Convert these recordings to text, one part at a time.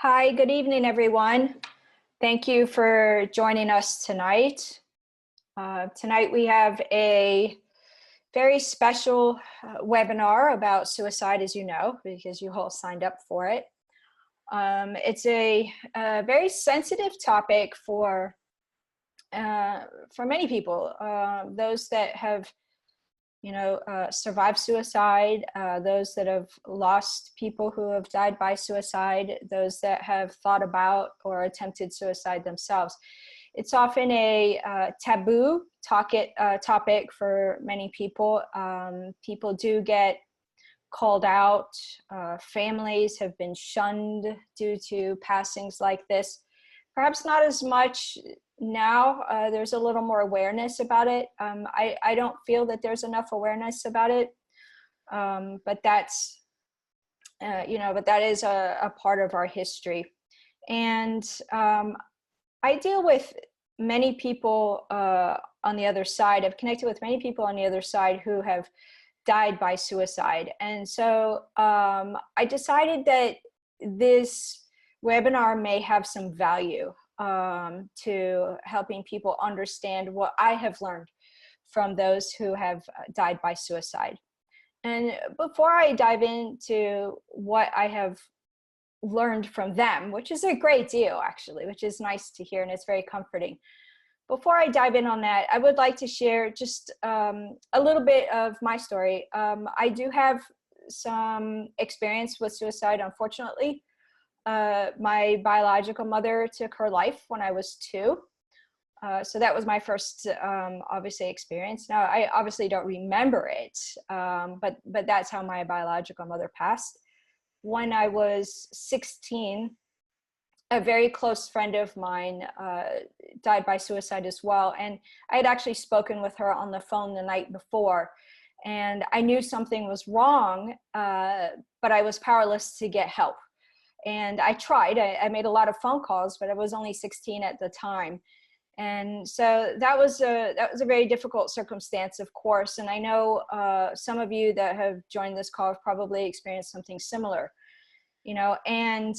Hi, good evening, everyone. Thank you for joining us tonight. Tonight we have a very special webinar about suicide, as you know, because you all signed up for it. It's a very sensitive topic for many people, those that have survived suicide, those that have lost people who have died by suicide, those that have thought about or attempted suicide themselves. It's often a taboo topic for many people. People do get called out. Families have been shunned due to passings like this. Perhaps not as much now. There's a little more awareness about it. I don't feel that there's enough awareness about it, but that's but that is a part of our history. And I deal with many people on the other side. I've connected with many people on the other side who have died by suicide, and so I decided that this webinar may have some value to helping people understand what I have learned from those who have died by suicide. And before I dive into what I have learned from them, which is a great deal actually, which is nice to hear and it's very comforting. Before I dive in on that, I would like to share just a little bit of my story. I do have some experience with suicide, unfortunately. My biological mother took her life when I was 2. So that was my first, obviously, experience. Now, I obviously don't remember it, but that's how my biological mother passed. When I was 16, a very close friend of mine died by suicide as well. And I had actually spoken with her on the phone the night before. And I knew something was wrong, but I was powerless to get help. And I tried. I made a lot of phone calls, but I was only 16 at the time. And so that was a very difficult circumstance, of course. And I know some of you that have joined this call have probably experienced something similar, and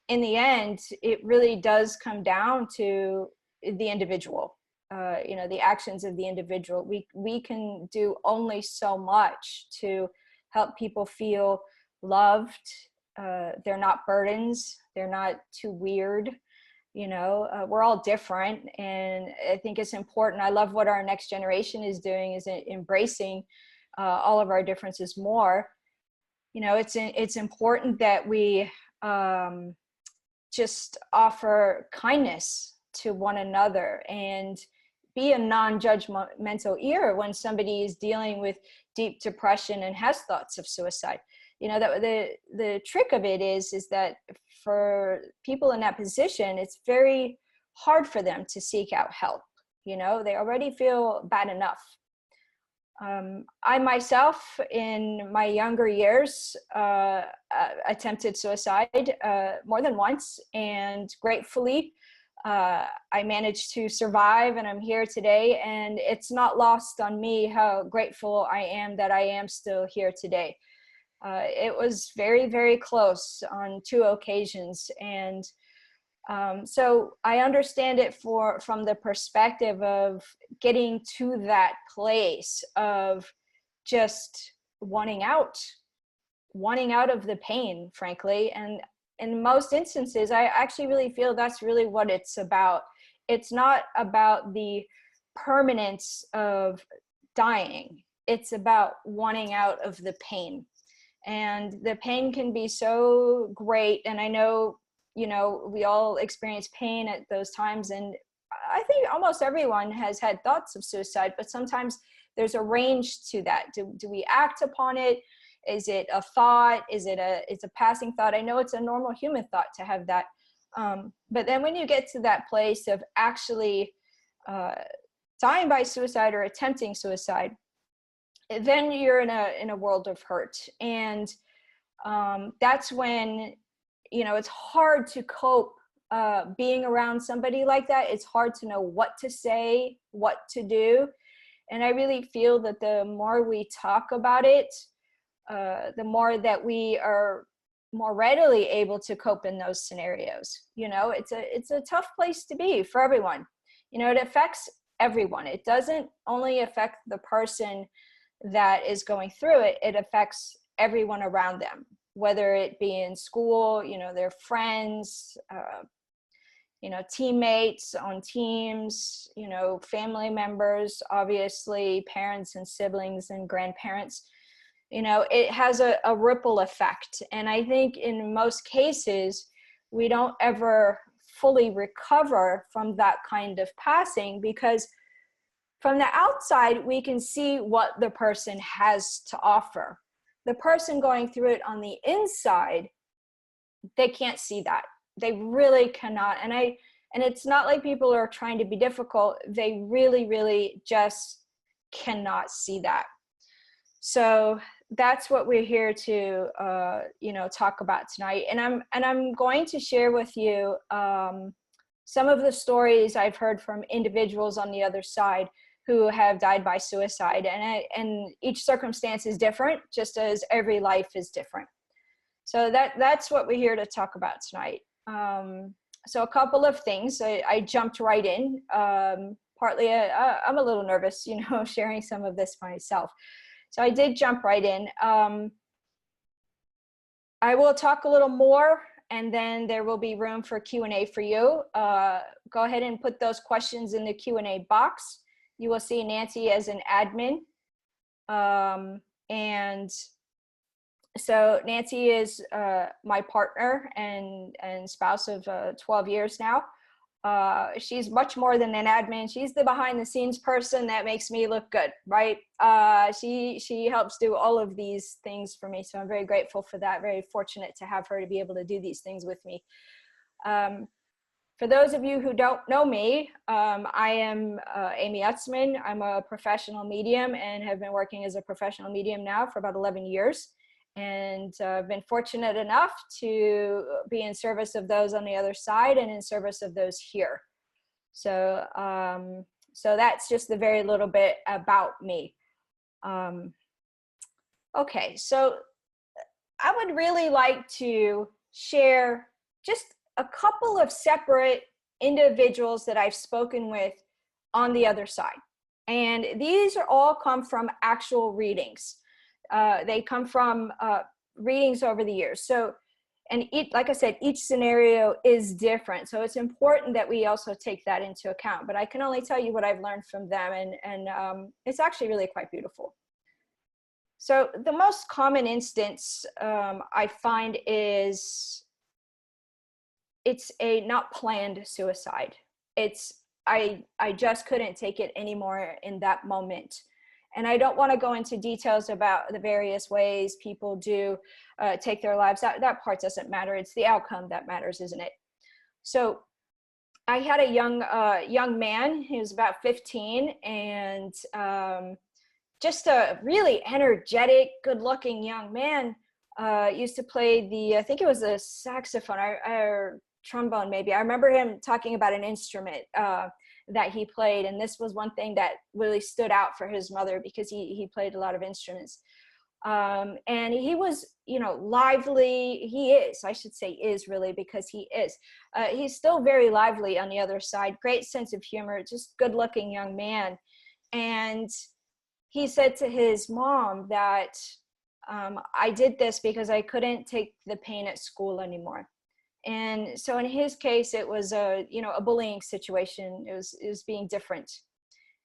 in the end, it really does come down to the individual, the actions of the individual. We can do only so much to help people feel loved. They're not burdens. They're not too weird. We're all different. And I think it's important. I love what our next generation is doing, is embracing all of our differences more. It's important that we just offer kindness to one another and be a non-judgmental ear when somebody is dealing with deep depression and has thoughts of suicide. That the trick of it is that for people in that position, it's very hard for them to seek out help. They already feel bad enough. I myself, in my younger years, attempted suicide more than once, and gratefully, I managed to survive, and I'm here today. And it's not lost on me how grateful I am that I am still here today. It was very, very close on 2 occasions. And so I understand it from the perspective of getting to that place of just wanting out of the pain, frankly. And in most instances, I actually really feel that's really what it's about. It's not about the permanence of dying. It's about wanting out of the pain. And the pain can be so great. And I know, we all experience pain at those times. And I think almost everyone has had thoughts of suicide, but sometimes there's a range to that. Do we act upon it? Is it a thought? It's a passing thought? I know it's a normal human thought to have that. But then when you get to that place of actually dying by suicide or attempting suicide, then you're in a world of hurt. And that's when, it's hard to cope being around somebody like that. It's hard to know what to say, what to do. And I really feel that the more we talk about it, the more that we are more readily able to cope in those scenarios. You know, it's a tough place to be for everyone. You know, it affects everyone. It doesn't only affect the person that is going through it, it affects everyone around them, whether it be in school, you know, their friends, you know, teammates on teams, you know, family members, obviously parents and siblings and grandparents. You know, it has a ripple effect. And I think in most cases, we don't ever fully recover from that kind of passing, because from the outside, we can see what the person has to offer. The person going through it on the inside, they can't see that. They really cannot. And it's not like people are trying to be difficult. They really, really just cannot see that. So that's what we're here to, you know, talk about tonight. And I'm going to share with you some of the stories I've heard from individuals on the other side who have died by suicide. And each circumstance is different, just as every life is different. So that's what we're here to talk about tonight. So a couple of things. I jumped right in. Partly, I'm a little nervous, you know, sharing some of this myself. So I did jump right in. I will talk a little more, and then there will be room for Q&A for you. Go ahead and put those questions in the Q&A box. You will see Nancy as an admin. And so Nancy is my partner and spouse of 12 years now. She's much more than an admin. She's the behind the scenes person that makes me look good, right? She helps do all of these things for me. So I'm very grateful for that. Very fortunate to have her to be able to do these things with me. For those of you who don't know me, I am Amy Utsman. I'm a professional medium and have been working as a professional medium now for about 11 years. And I've been fortunate enough to be in service of those on the other side and in service of those here. So, so that's just the very little bit about me. Okay, so I would really like to share just a couple of separate individuals that I've spoken with on the other side. And these are all come from actual readings. They come from readings over the years. So, and like I said, each scenario is different. So it's important that we also take that into account. But I can only tell you what I've learned from them. And it's actually really quite beautiful. So the most common instance I find is it's a not planned suicide. It's, I just couldn't take it anymore in that moment. And I don't want to go into details about the various ways people do take their lives. That part doesn't matter. It's the outcome that matters, isn't it? So I had a young man. He was about 15, and just a really energetic, good-looking young man. Used to play the, I think it was a saxophone or trombone maybe. I remember him talking about an instrument that he played, and this was one thing that really stood out for his mother, because he played a lot of instruments. And he was, you know, lively. He is, I should say is really, because he is. He's still very lively on the other side, great sense of humor, just good looking young man. And he said to his mom that I did this because I couldn't take the pain at school anymore. And so in his case, it was a bullying situation. It was being different.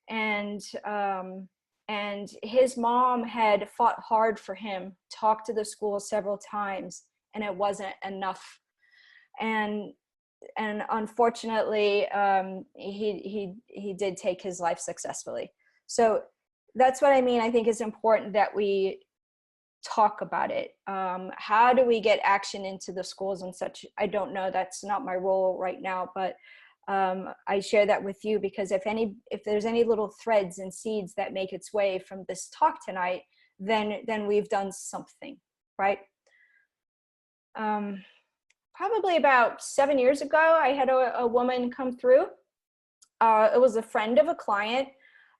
And his mom had fought hard for him, talked to the school several times, and it wasn't enough. And unfortunately, he did take his life successfully. So that's what I mean. I think it's important that we talk about it. How do we get action into the schools and such? I don't know. That's not my role right now, but I share that with you because if there's any little threads and seeds that make its way from this talk tonight, then we've done something, right? Probably about 7 years ago, I had a woman come through. It was a friend of a client.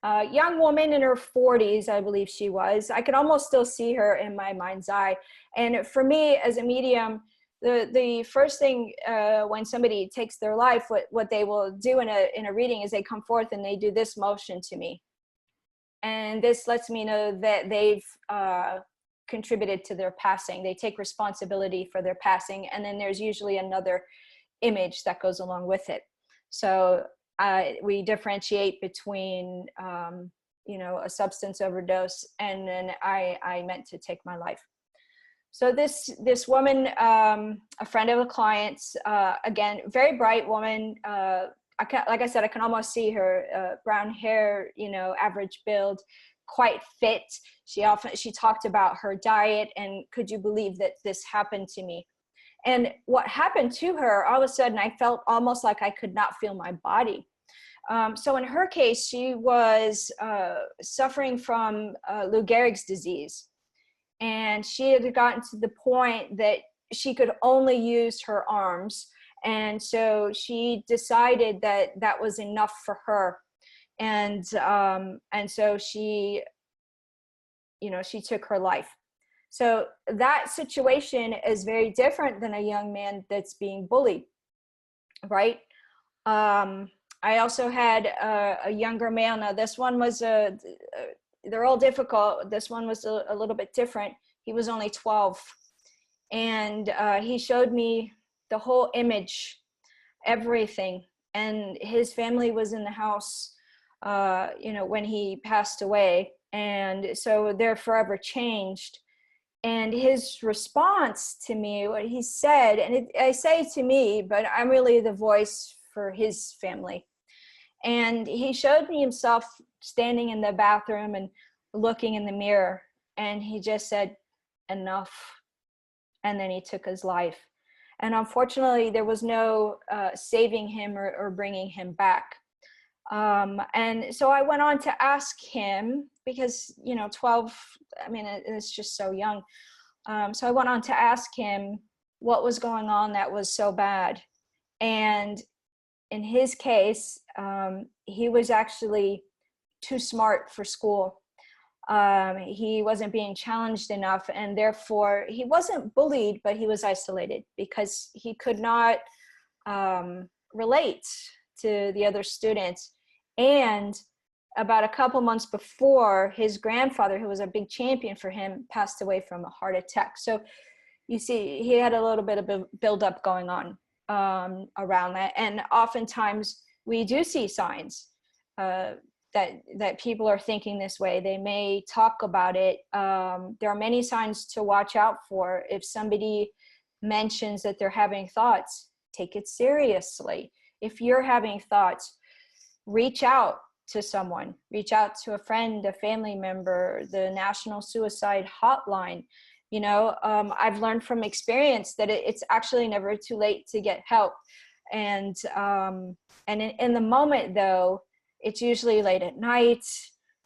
young woman in her 40s, I believe she was. I could almost still see her in my mind's eye. And for me as a medium, the first thing when somebody takes their life, what they will do in a reading is they come forth and they do this motion to me. And this lets me know that they've contributed to their passing. They take responsibility for their passing. And then there's usually another image that goes along with it. So we differentiate between, you know, a substance overdose and then I meant to take my life. So this woman, a friend of a client's, again, very bright woman. Like I said, I can almost see her, brown hair, you know, average build, quite fit. She talked about her diet and could you believe that this happened to me? And what happened to her, all of a sudden I felt almost like I could not feel my body. So in her case, she was suffering from Lou Gehrig's disease. And she had gotten to the point that she could only use her arms. And so she decided that that was enough for her. And so she, you know, she took her life. So that situation is very different than a young man that's being bullied, right? I also had a younger male. Now this one was they're all difficult. This one was a little bit different. He was only 12. And he showed me the whole image, everything. And his family was in the house, you know, when he passed away. And so they're forever changed. And his response to me, what he said, and I say to me, but I'm really the voice for his family. And he showed me himself standing in the bathroom and looking in the mirror. And he just said, enough. And then he took his life. And unfortunately, there was no saving him or bringing him back. And so I went on to ask him, because, you know, 12, I mean, it's just so young. So I went on to ask him what was going on that was so bad. And in his case, he was actually too smart for school. He wasn't being challenged enough, and therefore he wasn't bullied, but he was isolated because he could not relate to the other students. And about a couple months before, his grandfather, who was a big champion for him, passed away from a heart attack. So you see, he had a little bit of a buildup going on around that. And oftentimes we do see signs that people are thinking this way. They may talk about it. There are many signs to watch out for. If somebody mentions that they're having thoughts, take it seriously. If you're having thoughts, reach out to someone, reach out to a friend, a family member, the National Suicide Hotline. You know, I've learned from experience that it's actually never too late to get help. And in the moment though, it's usually late at night,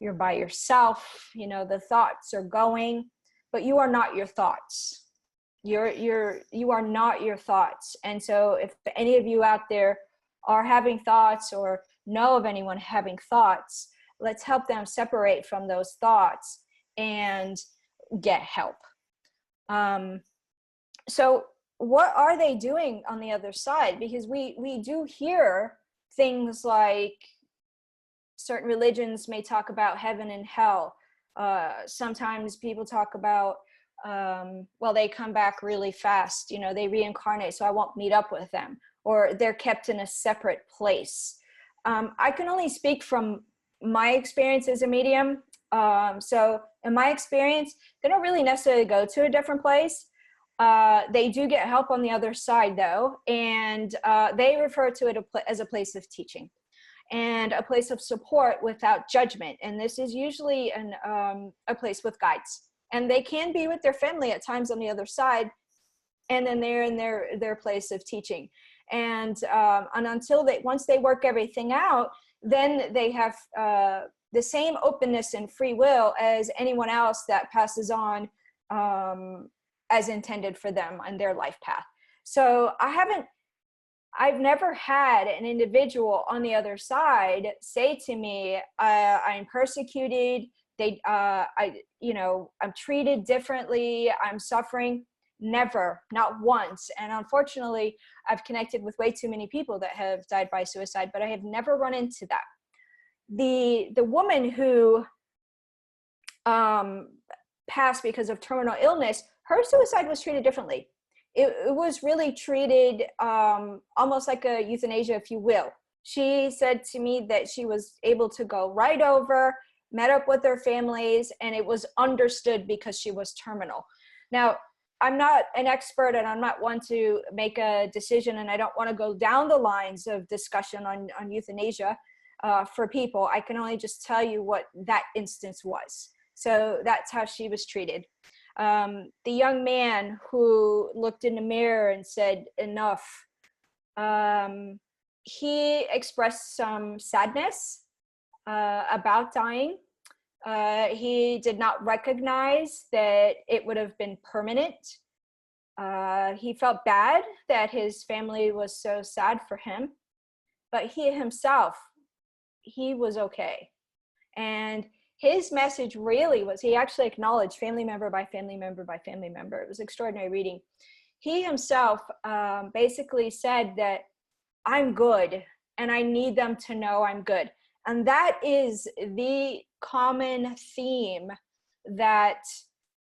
you're by yourself, you know, the thoughts are going, but you are not your thoughts. You are not your thoughts. And so if any of you out there are having thoughts or know of anyone having thoughts, let's help them separate from those thoughts and get help. So what are they doing on the other side? Because we do hear things like certain religions may talk about heaven and hell. Sometimes people talk about, well, they come back really fast, you know, they reincarnate, so I won't meet up with them, or they're kept in a separate place. I can only speak from my experience as a medium. So in my experience, they don't really necessarily go to a different place. They do get help on the other side though, and they refer to it as a place of teaching and a place of support without judgment. And this is usually a place with guides, and they can be with their family at times on the other side, and then they're in their place of teaching. And until once they work everything out, then they have the same openness and free will as anyone else that passes on as intended for them on their life path. So I I've never had an individual on the other side say to me, I'm persecuted. I'm treated differently. I'm suffering. Never, not once. And unfortunately, I've connected with way too many people that have died by suicide, but I have never run into that. The woman who passed because of terminal illness, her suicide was treated differently. It was really treated almost like a euthanasia, if you will. She said to me that she was able to go right over, met up with their families, and it was understood because she was terminal. Now, I'm not an expert and I'm not one to make a decision, and I don't want to go down the lines of discussion on euthanasia for people. I can only just tell you what that instance was. So that's how she was treated. The young man who looked in the mirror and said, enough, he expressed some sadness about dying. He did not recognize that it would have been permanent. He felt bad that his family was so sad for him, but he himself, he was okay. And his message really was, he actually acknowledged family member by family member by family member. It was extraordinary reading. He himself basically said that I'm good and I need them to know I'm good. And that is the common theme that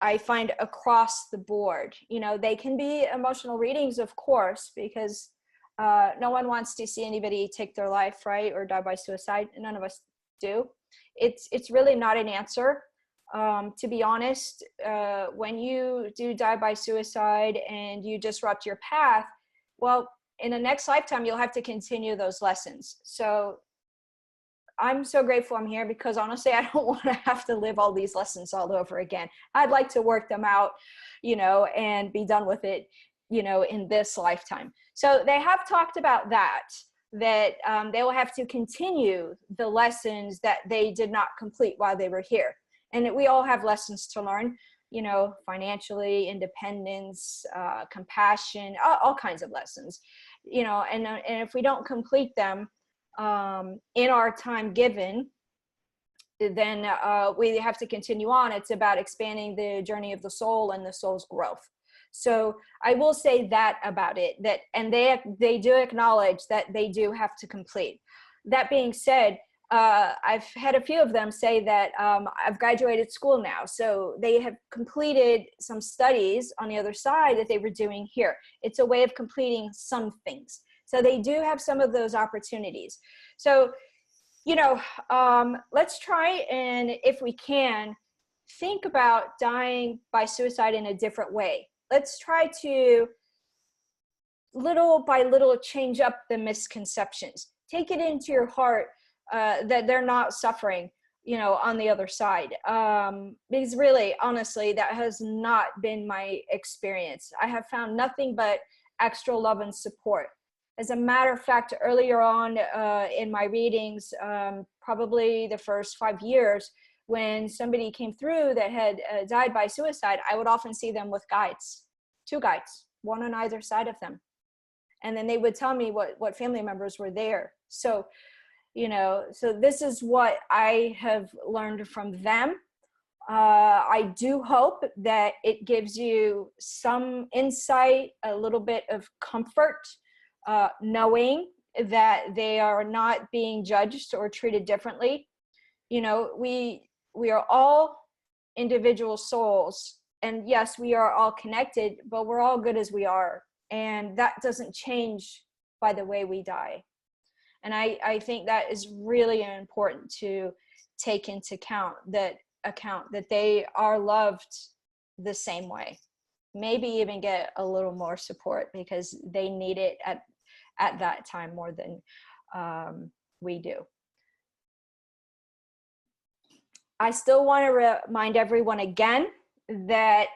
I find across the board. You know, they can be emotional readings, of course, because no one wants to see anybody take their life, right, or die by suicide. None of us do. It's really not an answer. To be honest, when you do die by suicide and you disrupt your path, well, in the next lifetime, you'll have to continue those lessons. So I'm so grateful I'm here, because honestly, I don't want to have to live all these lessons all over again. I'd like to work them out, you know, and be done with it, you know, in this lifetime. So they have talked about that they will have to continue the lessons that they did not complete while they were here. And that we all have lessons to learn, you know, financially, independence, compassion, all kinds of lessons, you know, and if we don't complete them in our time given, then we have to continue on. It's about expanding the journey of the soul and the soul's growth. So I will say that about it, and they do acknowledge that they do have to complete. That being said, I've had a few of them say that I've graduated school now. So they have completed some studies on the other side that they were doing here. It's a way of completing some things. So they do have some of those opportunities. So, you know, let's try and, if we can, think about dying by suicide in a different way. Let's try to, little by little, change up the misconceptions. Take it into your heart that they're not suffering, you know, on the other side. Because really, honestly, that has not been my experience. I have found nothing but extra love and support. As a matter of fact, earlier on in my readings, probably the first 5 years, when somebody came through that had died by suicide, I would often see them with guides, 2 guides, one on either side of them. And then they would tell me what family members were there. So, you know, so this is what I have learned from them. I do hope that it gives you some insight, a little bit of comfort, knowing that they are not being judged or treated differently. You know, we are all individual souls, and yes, we are all connected, but we're all good as we are, and that doesn't change by the way we die. And I think that is really important to take into account, that they are loved the same way, maybe even get a little more support because they need it at that time more than we do. I still want to remind everyone again that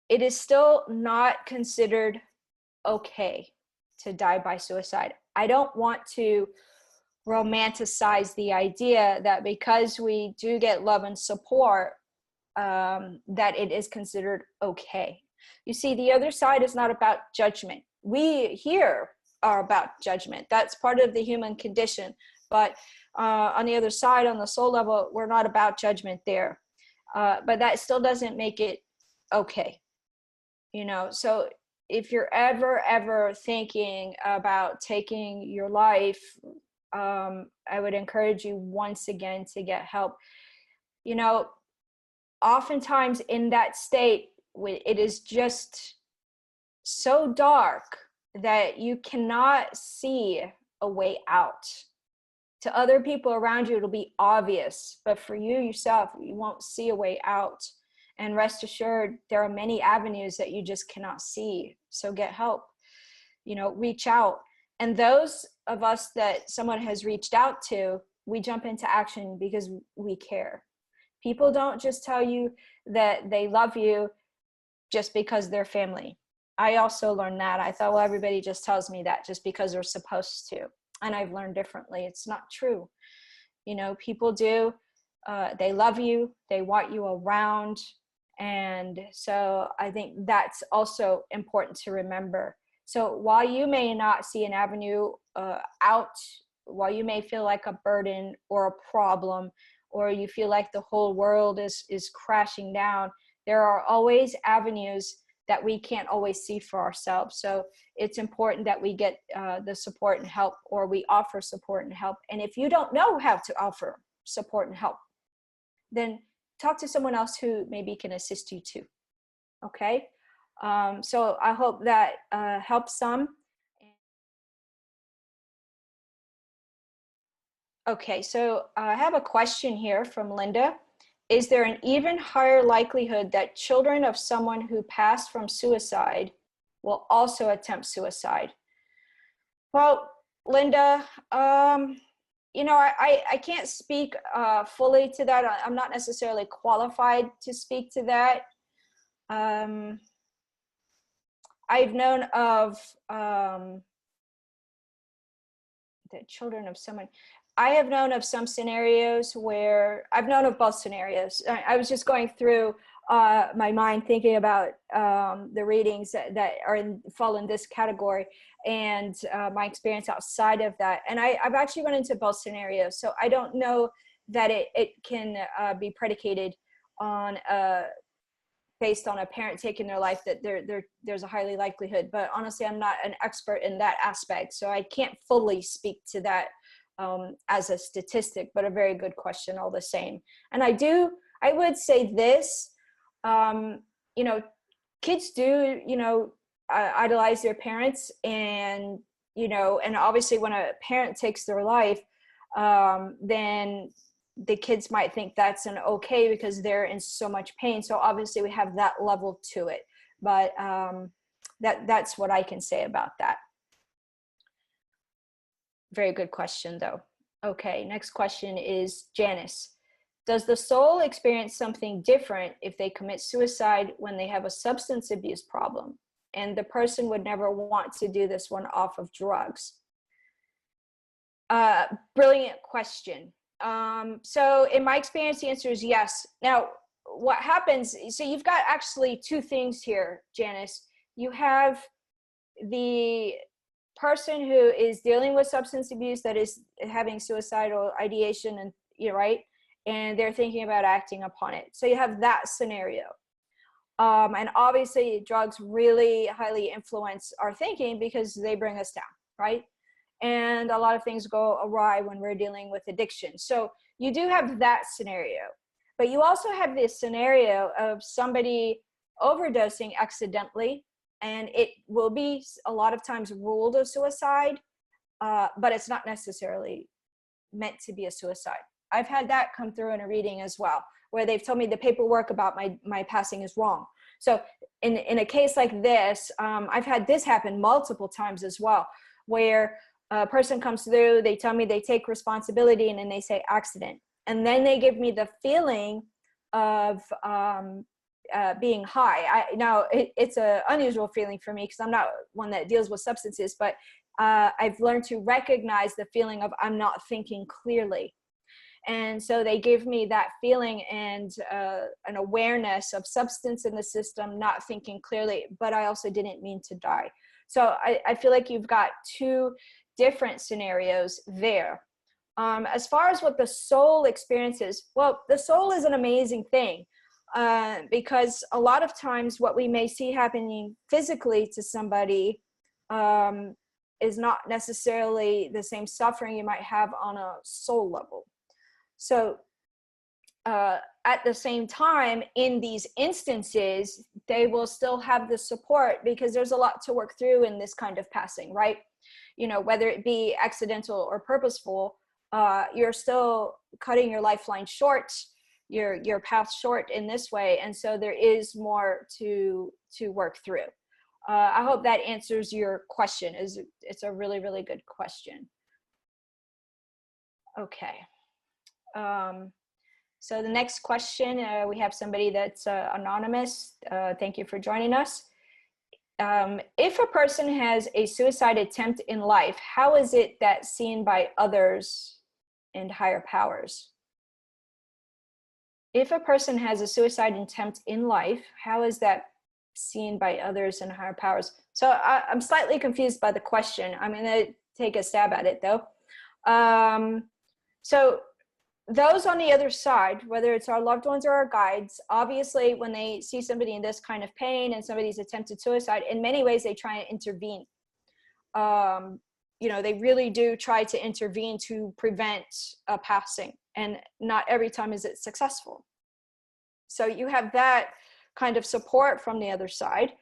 it is still not considered okay to die by suicide. I don't want to romanticize the idea that because we do get love and support, that it is considered okay. You see, the other side is not about judgment. We here are about judgment. That's part of the human condition. But on the other side, on the soul level, we're not about judgment there. But that still doesn't make it okay. You know, so if you're ever thinking about taking your life, I would encourage you once again to get help. You know, oftentimes in that state, it is just so dark that you cannot see a way out. To other people around you, it'll be obvious, but for you yourself, you won't see a way out. And rest assured, there are many avenues that you just cannot see. So get help, you know, reach out. And those of us that someone has reached out to, we jump into action because we care. People don't just tell you that they love you just because they're family. I also learned that. I thought, well, everybody just tells me that just because they're supposed to. And I've learned differently. It's not true. You know, people do. They love you. They want you around. And so I think that's also important to remember. So while you may not see an avenue out, while you may feel like a burden or a problem, or you feel like the whole world is crashing down, there are always avenues that we can't always see for ourselves. So it's important that we get the support and help, or we offer support and help. And if you don't know how to offer support and help, then talk to someone else who maybe can assist you too. Okay? So I hope that helps some. Okay, so I have a question here from Linda. Is there an even higher likelihood that children of someone who passed from suicide will also attempt suicide? Well, Linda, you know, I can't speak fully to that. I'm not necessarily qualified to speak to that. I've known of the children of someone. I have known of some scenarios where I've known of both scenarios. I was just going through my mind thinking about the readings that fall in this category, and my experience outside of that. And I've actually run into both scenarios. So I don't know that it can be predicated on based on a parent taking their life, that there's a highly likelihood. But honestly, I'm not an expert in that aspect, so I can't fully speak to that as a statistic, but a very good question all the same. And I would say this, you know, kids do, you know, idolize their parents, and, you know, and obviously when a parent takes their life, then the kids might think that's an okay because they're in so much pain. So obviously we have that level to it, but that's what I can say about that. Very good question, though. Okay, next question is Janice. Does the soul experience something different if they commit suicide when they have a substance abuse problem, and the person would never want to do this one off of drugs? Brilliant question. So in my experience, the answer is yes. Now, what happens, so you've got actually two things here, Janice. You have the person who is dealing with substance abuse that is having suicidal ideation, and you're right, and they're thinking about acting upon it. So you have that scenario. And obviously drugs really highly influence our thinking because they bring us down, right? And a lot of things go awry when we're dealing with addiction. So you do have that scenario, but you also have this scenario of somebody overdosing accidentally, and it will be a lot of times ruled a suicide, but it's not necessarily meant to be a suicide. I've had that come through in a reading as well, where they've told me the paperwork about my passing is wrong. So in a case like this, I've had this happen multiple times as well, where a person comes through, they tell me they take responsibility, and then they say accident. And then they give me the feeling of being high. Now, it's an unusual feeling for me because I'm not one that deals with substances, but I've learned to recognize the feeling of I'm not thinking clearly. And so they give me that feeling and an awareness of substance in the system, not thinking clearly, but I also didn't mean to die. So I feel like you've got two different scenarios there. As far as what the soul experiences, well, the soul is an amazing thing, because a lot of times what we may see happening physically to somebody is not necessarily the same suffering you might have on a soul level. So at the same time, in these instances, they will still have the support, because there's a lot to work through in this kind of passing, right? You know, whether it be accidental or purposeful, you're still cutting your lifeline short, your path short in this way. And so there is more to work through. I hope that answers your question. It's a really, really good question. Okay. So the next question, we have somebody that's anonymous. Thank you for joining us. If a person has a suicide attempt in life, how is it that's seen by others and higher powers? If a person has a suicide attempt in life, how is that seen by others and higher powers? So I'm slightly confused by the question. I'm going to take a stab at it though. So those on the other side, whether it's our loved ones or our guides, obviously when they see somebody in this kind of pain and somebody's attempted suicide, in many ways they try and intervene. You know, they really do try to intervene to prevent a passing, and not every time is it successful. So you have that kind of support from the other side.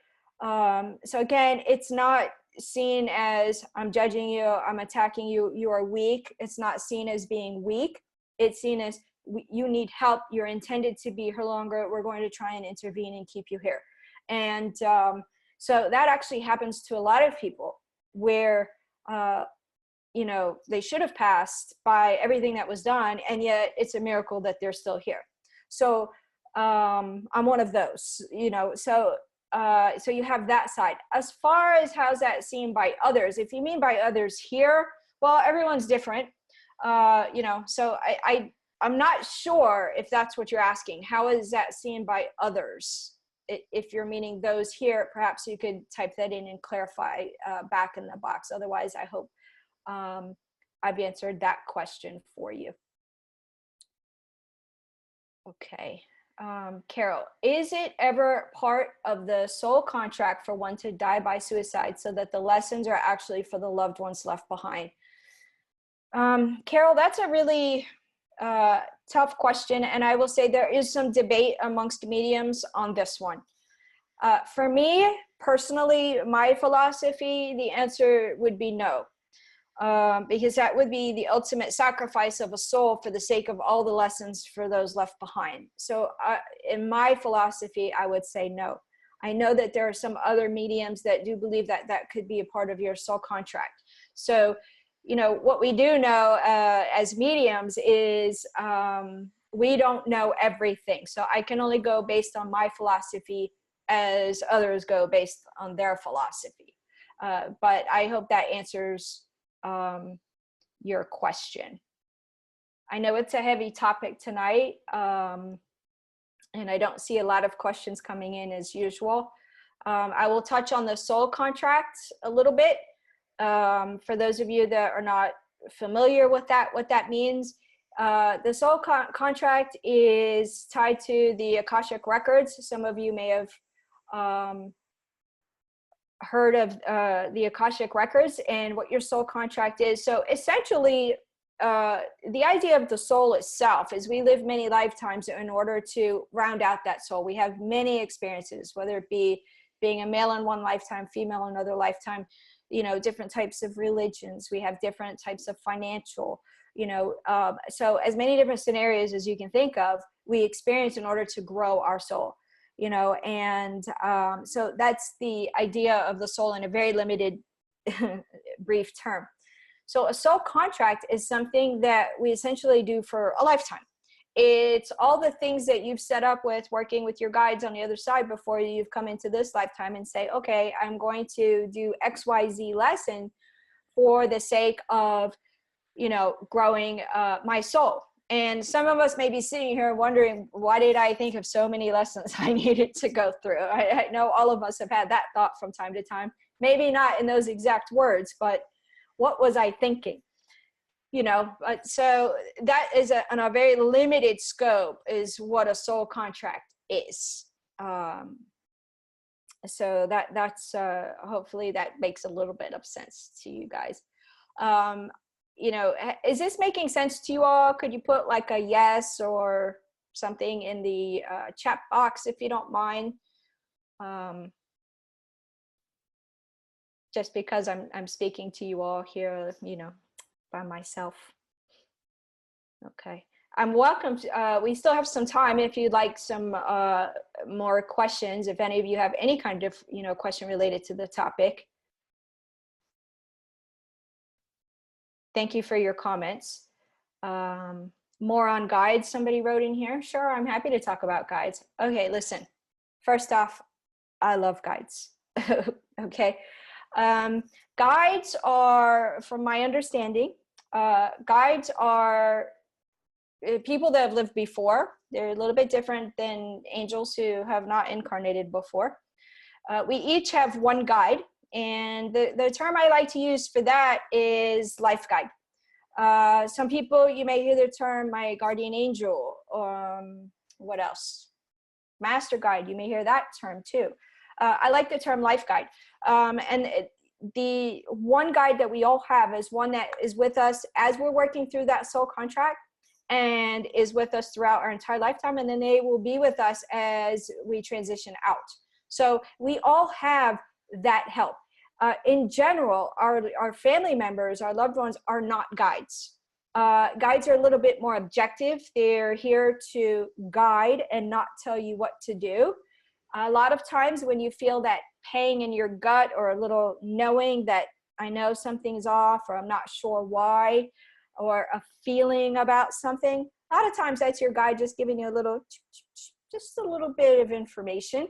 So again, it's not seen as I'm judging you, I'm attacking you, you are weak. It's not seen as being weak. It's seen as you need help, you're intended to be here longer, we're going to try and intervene and keep you here. And so that actually happens to a lot of people where you know, they should have passed by everything that was done, and yet it's a miracle that they're still here. So I'm one of those, you know. So so you have that side. As far as how's that seen by others, if you mean by others here, well, everyone's different. You know, so I'm not sure if that's what you're asking. How is that seen by others? If you're meaning those here, perhaps you could type that in and clarify back in the box. Otherwise, I hope I've answered that question for you. Okay. Carol, is it ever part of the soul contract for one to die by suicide so that the lessons are actually for the loved ones left behind? Carol, that's a really tough question, and I will say there is some debate amongst mediums on this one. For me, personally, my philosophy, the answer would be no, because that would be the ultimate sacrifice of a soul for the sake of all the lessons for those left behind. So in my philosophy, I would say no. I know that there are some other mediums that do believe that that could be a part of your soul contract. So you know, what we do know as mediums is we don't know everything. So I can only go based on my philosophy as others go based on their philosophy. But I hope that answers your question. I know it's a heavy topic tonight, and I don't see a lot of questions coming in as usual. I will touch on the soul contract a little bit. For those of you that are not familiar with that, what that means, the soul contract is tied to the Akashic records. Some of you may have heard of the Akashic records and what your soul contract is. So essentially, the idea of the soul itself is we live many lifetimes in order to round out that soul. We have many experiences, whether it be being a male in one lifetime, female in another lifetime, you know, different types of religions. We have different types of financial, you know, so as many different scenarios as you can think of, we experience in order to grow our soul, you know, and so that's the idea of the soul in a very limited, brief term. So a soul contract is something that we essentially do for a lifetime. It's all the things that you've set up with working with your guides on the other side before you've come into this lifetime and say, okay, I'm going to do XYZ lesson for the sake of, you know, growing my soul. And some of us may be sitting here wondering, why did I think of so many lessons I needed to go through? I know all of us have had that thought from time to time. Maybe not in those exact words, but what was I thinking? You know, so that is on a very limited scope is what a soul contract is. So that's hopefully that makes a little bit of sense to you guys. You know, is this making sense to you all? Could you put like a yes or something in the chat box if you don't mind? Just because I'm speaking to you all here, you know, by myself. Okay, I'm welcome to, we still have some time if you'd like some more questions, if any of you have any kind of, you know, question related to the topic. Thank you for your comments. More on guides, somebody wrote in here. Sure, I'm happy to talk about guides. Okay, listen, first off, I love guides. Okay, guides are, from my understanding, guides are people that have lived before. They're a little bit different than angels who have not incarnated before. We each have one guide, and the term I like to use for that is life guide. Some people, you may hear the term my guardian angel. What else? Master guide, you may hear that term too. I like the term life guide. The one guide that we all have is one that is with us as we're working through that soul contract and is with us throughout our entire lifetime, and then they will be with us as we transition out. So we all have that help. In general, our family members, our loved ones are not guides. Guides are a little bit more objective. They're here to guide and not tell you what to do. A lot of times when you feel that pang in your gut or a little knowing that I know something's off or I'm not sure why, or a feeling about something, a lot of times that's your guide just giving you a little, just a little bit of information,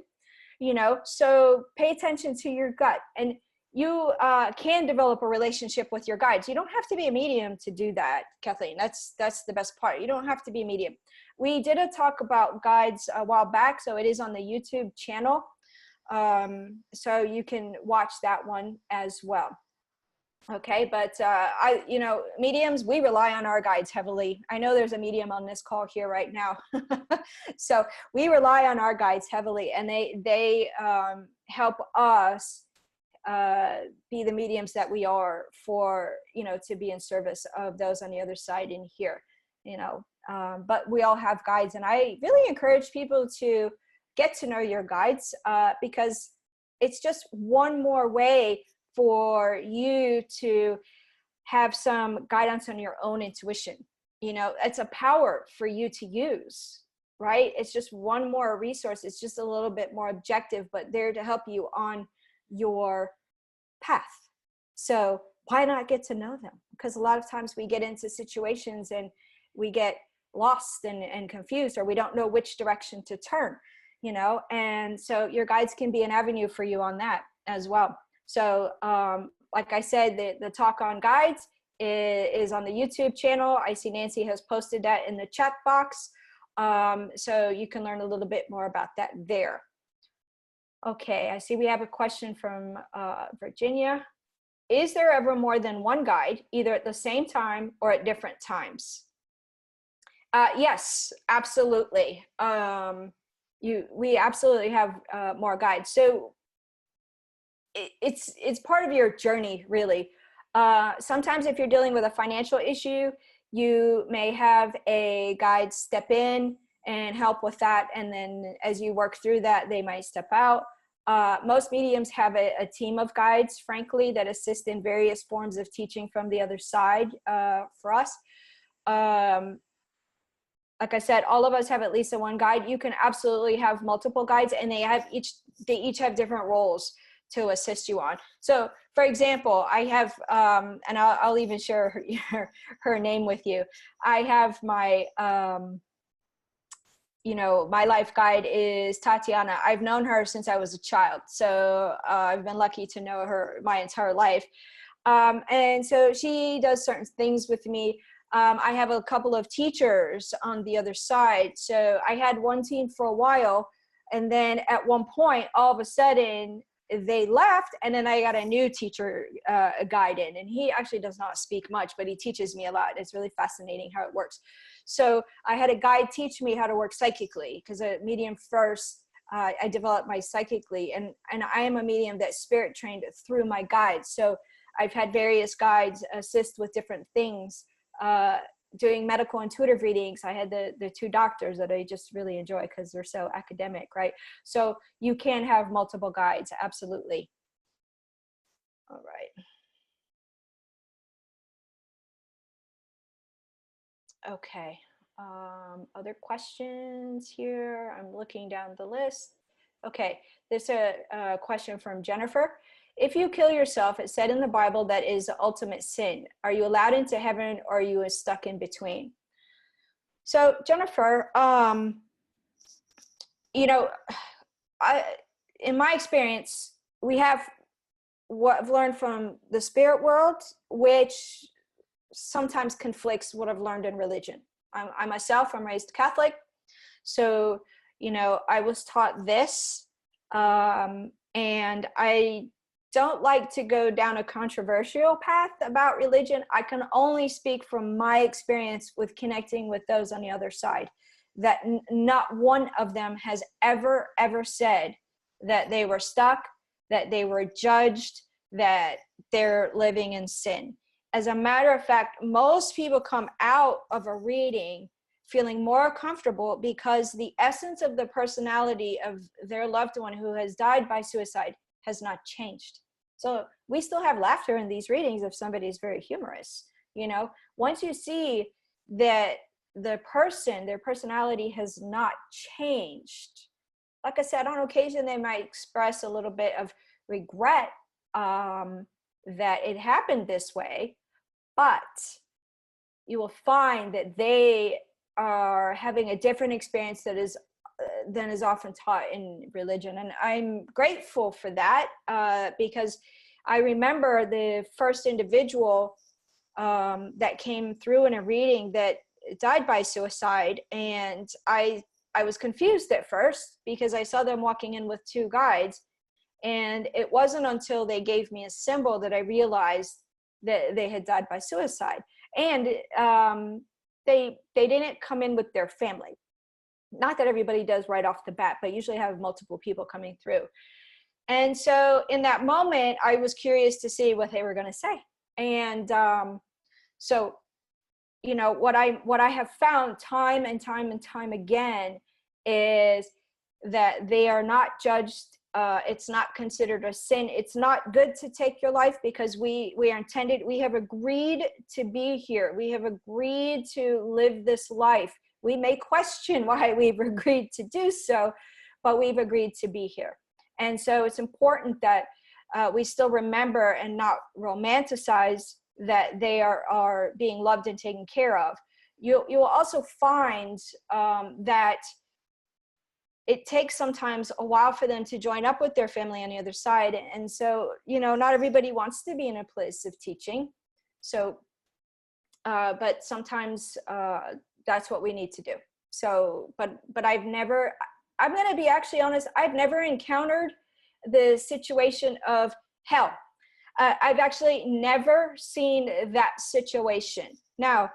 you know. So pay attention to your gut, and you can develop a relationship with your guides. You don't have to be a medium to do that, Kathleen. That's the best part. You don't have to be a medium. We did a talk about guides a while back, so it is on the YouTube channel. So you can watch that one as well. Okay, but you know, mediums, we rely on our guides heavily. I know there's a medium on this call here right now. So we rely on our guides heavily, and they help us be the mediums that we are for, you know, to be in service of those on the other side in here, you know. But we all have guides, and I really encourage people to get to know your guides because it's just one more way for you to have some guidance on your own intuition. You know, it's a power for you to use, right? It's just one more resource. It's just a little bit more objective, but there to help you on your path. So why not get to know them? Because a lot of times we get into situations and we get lost and confused, or we don't know which direction to turn, you know, and so your guides can be an avenue for you on that as well. So like I said, the talk on guides is on the YouTube channel. I see Nancy has posted that in the chat box. So you can learn a little bit more about that there. Okay, I see we have a question from Virginia. Is there ever more than one guide, either at the same time or at different times? Yes, absolutely. We absolutely have more guides. So it's part of your journey, really. Sometimes if you're dealing with a financial issue, you may have a guide step in and help with that, and then as you work through that, they might step out. Most mediums have a team of guides, frankly, that assist in various forms of teaching from the other side for us. Like I said, all of us have at least one guide. You can absolutely have multiple guides, and they each have different roles to assist you on. So for example, I have, and I'll even share her name with you. I have my, you know, my life guide is Tatiana. I've known her since I was a child. So I've been lucky to know her my entire life. And so she does certain things with me. I have a couple of teachers on the other side. So I had one team for a while, and then at one point, all of a sudden, they left, and then I got a new teacher, a guide in, and he actually does not speak much, but he teaches me a lot. It's really fascinating how it works. So I had a guide teach me how to work psychically, because a medium first, I developed my psychically, and I am a medium that spirit trained through my guides. So I've had various guides assist with different things, doing medical intuitive readings. I had the two doctors that I just really enjoy because they're so academic, right? So you can have multiple guides, absolutely. All right. Okay. Other questions here? I'm looking down the list. Okay, this is a question from Jennifer. If you kill yourself, it said in the Bible that is the ultimate sin. Are you allowed into heaven, or are you stuck in between? So Jennifer, you know, in my experience, we have what I've learned from the spirit world, which sometimes conflicts what I've learned in religion. I myself, I'm raised Catholic. So, I was taught this, and I don't like to go down a controversial path about religion. I can only speak from my experience with connecting with those on the other side, that not one of them has ever said that they were stuck, that they were judged, that they're living in sin. As a matter of fact, most people come out of a reading feeling more comfortable because the essence of the personality of their loved one who has died by suicide has not changed. So we still have laughter in these readings if somebody is very humorous. Once you see that the person, their personality has not changed, like I said, on occasion they might express a little bit of regret that it happened this way, but you will find that they are having a different experience that is than is often taught in religion. And I'm grateful for that, because I remember the first individual that came through in a reading that died by suicide. And I was confused at first because I saw them walking in with two guides. And it wasn't until they gave me a symbol that I realized that they had died by suicide. And they didn't come in with their family. Not that everybody does right off the bat, but usually have multiple people coming through. And so in that moment, I was curious to see what they were going to say. And so, what I have found time and time again is that they are not judged. It's not considered a sin. It's not good to take your life because we are intended, we have agreed to be here. We have agreed to live this life. We may question why we've agreed to do so, but we've agreed to be here. And so it's important that we still remember and not romanticize that they are being loved and taken care of. You will also find that it takes sometimes a while for them to join up with their family on the other side. And so, not everybody wants to be in a place of teaching. So, but sometimes that's what we need to do. So, but I'm going to be actually honest, I've never encountered the situation of hell. I've actually never seen that situation. Now,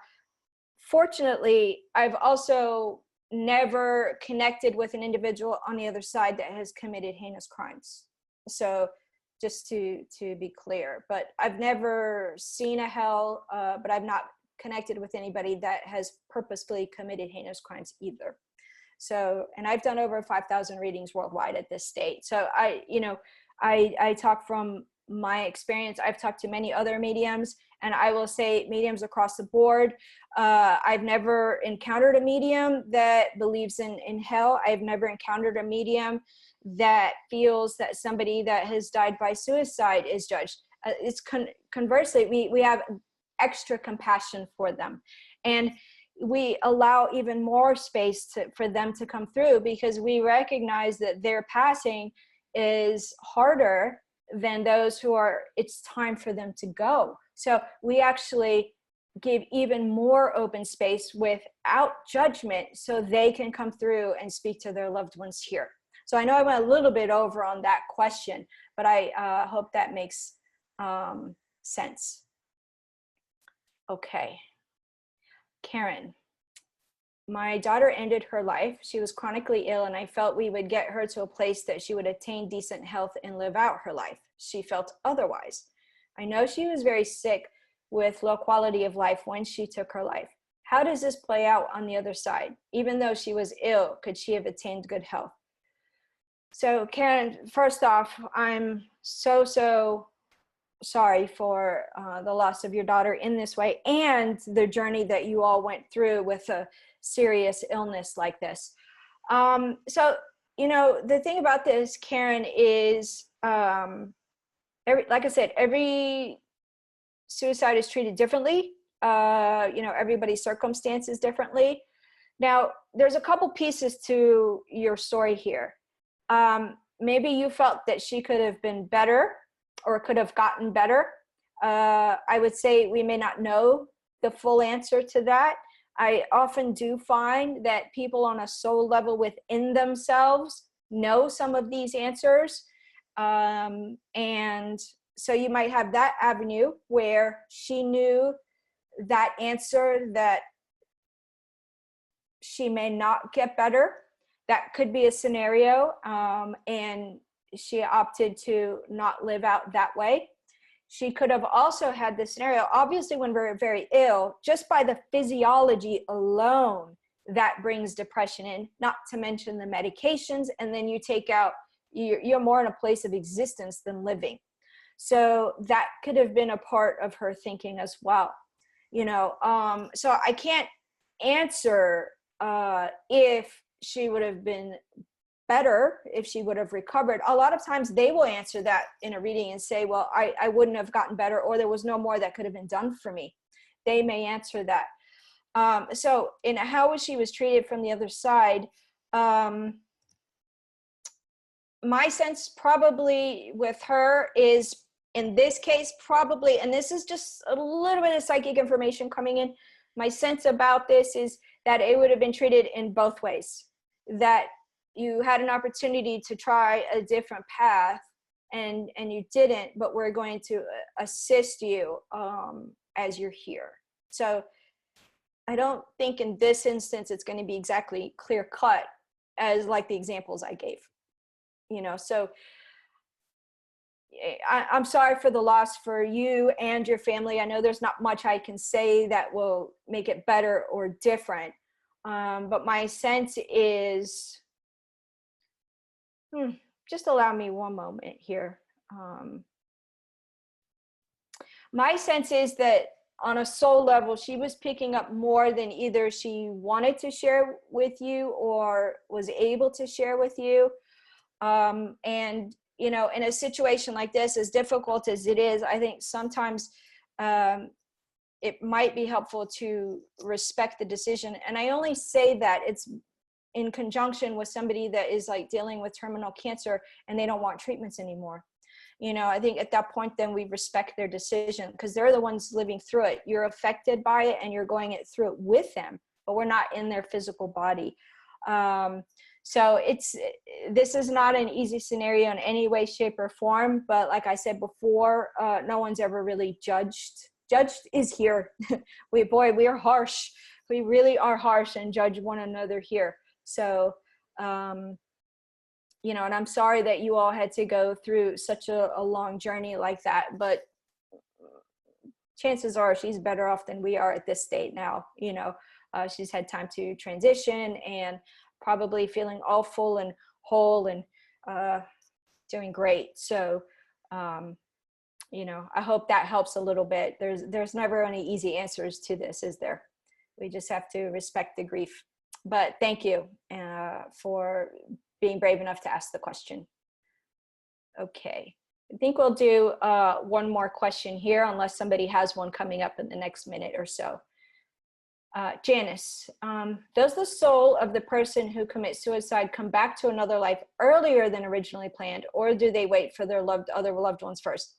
fortunately, I've also never connected with an individual on the other side that has committed heinous crimes. So just to be clear, but I've never seen a hell, but I've not connected with anybody that has purposefully committed heinous crimes either. So, and I've done over 5,000 readings worldwide at this state. So I talk from my experience. I've talked to many other mediums, and I will say mediums across the board. I've never encountered a medium that believes in hell. I've never encountered a medium that feels that somebody that has died by suicide is judged. It's conversely, we have extra compassion for them. And we allow even more space for them to come through because we recognize that their passing is harder than those who are, it's time for them to go. So we actually give even more open space without judgment so they can come through and speak to their loved ones here. So I know I went a little bit over on that question, but I hope that makes sense. Okay. Karen, my daughter ended her life. She was chronically ill, and I felt we would get her to a place that she would attain decent health and live out her life. She felt otherwise. I know she was very sick with low quality of life when she took her life. How does this play out on the other side? Even though she was ill, could she have attained good health? So Karen, first off, I'm so sorry for the loss of your daughter in this way, and the journey that you all went through with a serious illness like this. So, you know, the thing about this, Karen, is, like I said, every suicide is treated differently. You know, everybody's circumstances differently. Now, there's a couple pieces to your story here. Maybe you felt that she could have been better or could have gotten better. I would say we may not know the full answer to that. I often do find that people on a soul level within themselves know some of these answers. And so you might have that avenue where she knew that answer, that she may not get better. That could be a scenario, and she opted to not live out that way. She could have also had this scenario, obviously when we're very ill, just by the physiology alone, that brings depression in, not to mention the medications, and then you take out, you're more in a place of existence than living. So that could have been a part of her thinking as well. You know, so I can't answer if she would have been better, if she would have recovered. A lot of times they will answer that in a reading and say, well, I wouldn't have gotten better, or there was no more that could have been done for me. They may answer that. So in how she was treated from the other side, my sense probably with her is, in this case, probably, and this is just a little bit of psychic information coming in, my sense about this is that it would have been treated in both ways. That you had an opportunity to try a different path and you didn't, but we're going to assist you as you're here. So I don't think in this instance it's going to be exactly clear cut as like the examples I gave, you know. So I'm sorry for the loss for you and your family. I know there's not much I can say that will make it better or different. But my sense is, just allow me one moment here. My sense is that on a soul level, she was picking up more than either she wanted to share with you or was able to share with you. And, you know, in a situation like this, as difficult as it is, I think sometimes it might be helpful to respect the decision. And I only say that it's in conjunction with somebody that is like dealing with terminal cancer and they don't want treatments anymore. You know, I think at that point, then we respect their decision because they're the ones living through it. You're affected by it and you're going it through it with them, but we're not in their physical body. So this is not an easy scenario in any way, shape, or form. But like I said before, no one's ever really judged. Judged is here. we are harsh. We really are harsh and judge one another here. So, you know, and I'm sorry that you all had to go through such a long journey like that, but chances are she's better off than we are at this state now. You know, she's had time to transition and probably feeling all full and whole and doing great. So, you know, I hope that helps a little bit. There's never any easy answers to this, is there? We just have to respect the grief. But thank you for being brave enough to ask the question. Okay, I think we'll do one more question here, unless somebody has one coming up in the next minute or so. Janice, does the soul of the person who commits suicide come back to another life earlier than originally planned, or do they wait for their other loved ones first?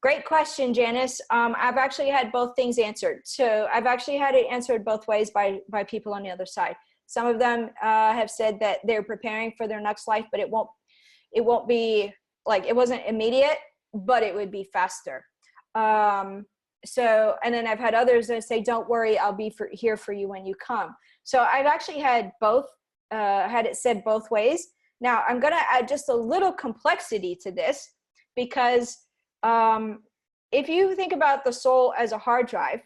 Great question, Janice. I've actually had both things answered. So I've actually had it answered both ways by people on the other side. Some of them have said that they're preparing for their next life, but it won't be like, it wasn't immediate, but it would be faster. So, and then I've had others that say, don't worry, I'll be here for you when you come. So I've actually had both, had it said both ways. Now I'm going to add just a little complexity to this, because if you think about the soul as a hard drive,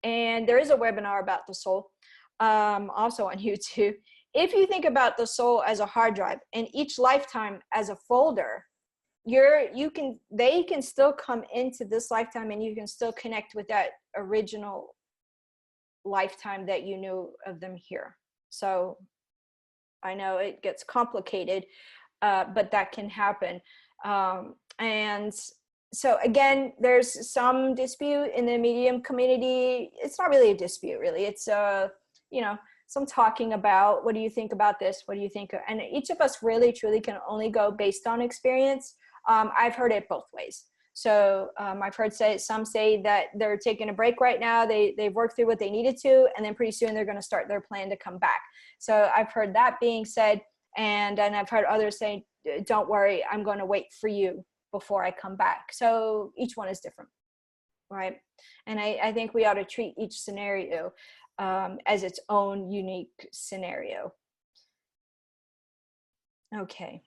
and there is a webinar about the soul, also on YouTube. If you think about the soul as a hard drive and each lifetime as a folder, they can still come into this lifetime, and you can still connect with that original lifetime that you knew of them here. So I know it gets complicated, but that can happen. And so again, there's some dispute in the medium community. It's not really a dispute, really. It's you know, some talking about, what do you think about this? What do you think? And each of us really truly can only go based on experience. I've heard it both ways. So I've heard some say that they're taking a break right now. They've worked through what they needed to, and then pretty soon they're going to start their plan to come back. So I've heard that being said, and I've heard others say, don't worry, I'm going to wait for you before I come back. So each one is different, right? And I think we ought to treat each scenario as its own unique scenario. Okay.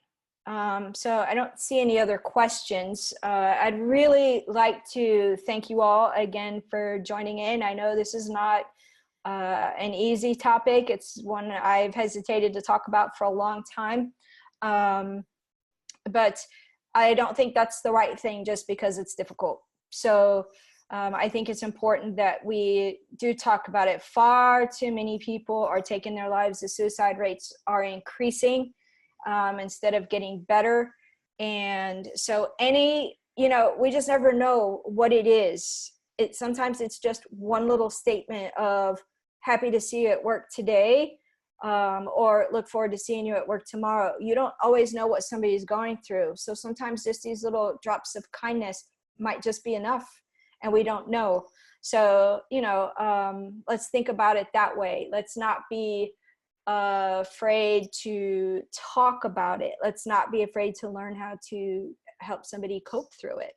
So I don't see any other questions. I'd really like to thank you all again for joining in. I know this is not an easy topic. It's one I've hesitated to talk about for a long time. But I don't think that's the right thing just because it's difficult. So I think it's important that we do talk about it. Far too many people are taking their lives. The suicide rates are increasing instead of getting better. And so we just never know what it is. Sometimes it's just one little statement of happy to see you at work today, or look forward to seeing you at work tomorrow. You don't always know what somebody's going through. So sometimes just these little drops of kindness might just be enough, and we don't know. So, let's think about it that way. Let's not be afraid to talk about it. Let's not be afraid to learn how to help somebody cope through it.